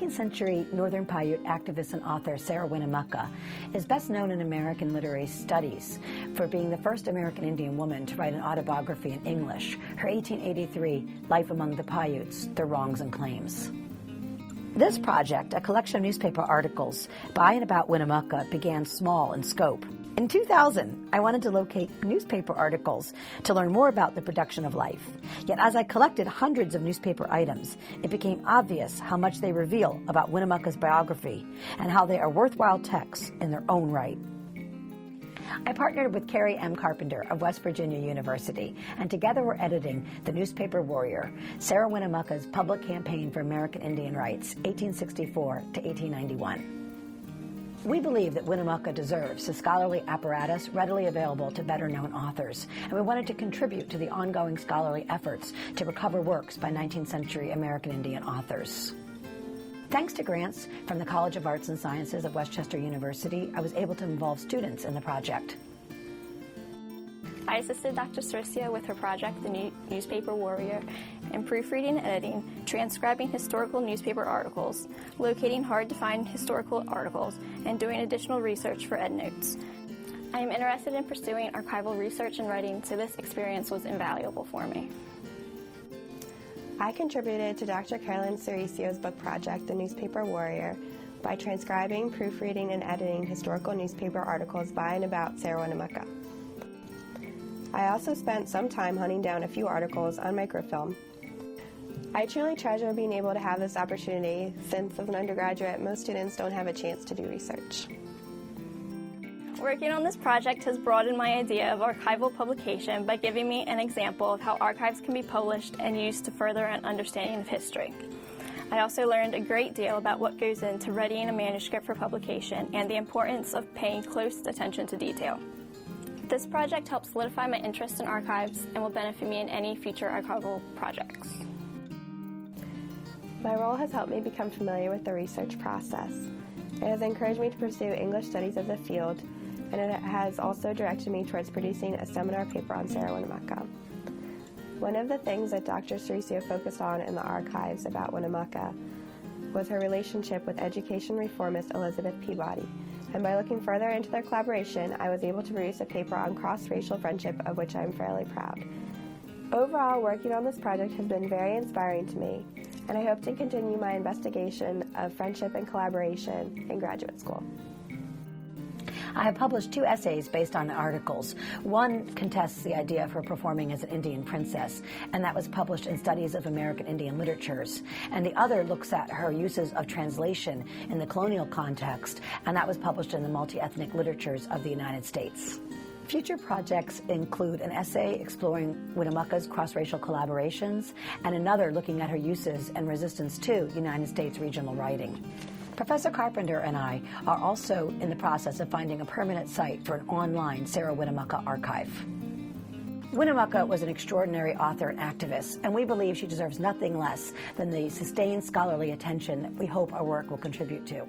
19th century Northern Paiute activist and author Sarah Winnemucca is best known in American literary studies for being the first American Indian woman to write an autobiography in English, her 1883 Life Among the Paiutes, Their Wrongs and Claims. This project, a collection of newspaper articles by and about Winnemucca, began small in scope. In 2000, I wanted to locate newspaper articles to learn more about the production of life. Yet as I collected hundreds of newspaper items, it became obvious how much they reveal about Winnemucca's biography and how they are worthwhile texts in their own right. I partnered with Carrie M. Carpenter of West Virginia University, and together we're editing The Newspaper Warrior, Sarah Winnemucca's public campaign for American Indian rights, 1864 to 1891. We believe that Winnemucca deserves a scholarly apparatus readily available to better-known authors, and we wanted to contribute to the ongoing scholarly efforts to recover works by 19th century American Indian authors. Thanks to grants from the College of Arts and Sciences of Westchester University, I was able to involve students in the project. I assisted Dr. Sorisio with her project, The Newspaper Warrior, in proofreading and editing, transcribing historical newspaper articles, locating hard-to-find historical articles, and doing additional research for EndNotes. I am interested in pursuing archival research and writing, so this experience was invaluable for me. I contributed to Dr. Carolyn Sorisio's book project, The Newspaper Warrior, by transcribing, proofreading, and editing historical newspaper articles by and about Sarah Winnemucca. I also spent some time hunting down a few articles on microfilm. I truly treasure being able to have this opportunity, since as an undergraduate, most students don't have a chance to do research. Working on this project has broadened my idea of archival publication by giving me an example of how archives can be published and used to further an understanding of history. I also learned a great deal about what goes into readying a manuscript for publication and the importance of paying close attention to detail. This project helps solidify my interest in archives and will benefit me in any future archival projects. My role has helped me become familiar with the research process. It has encouraged me to pursue English studies as a field, and it has also directed me towards producing a seminar paper on Sarah Winnemucca. One of the things that Dr. Sorisio focused on in the archives about Winnemucca was her relationship with education reformist Elizabeth Peabody, and by looking further into their collaboration, I was able to produce a paper on cross-racial friendship, of which I am fairly proud. Overall, working on this project has been very inspiring to me, and I hope to continue my investigation of friendship and collaboration in graduate school. I have published 2 essays based on articles. One contests the idea of her performing as an Indian princess, and that was published in Studies of American Indian Literatures. And the other looks at her uses of translation in the colonial context, and that was published in the Multi-Ethnic Literatures of the United States. Future projects include an essay exploring Winnemucca's cross-racial collaborations, and another looking at her uses and resistance to United States regional writing. Professor Carpenter and I are also in the process of finding a permanent site for an online Sarah Winnemucca archive. Winnemucca was an extraordinary author and activist, and we believe she deserves nothing less than the sustained scholarly attention that we hope our work will contribute to.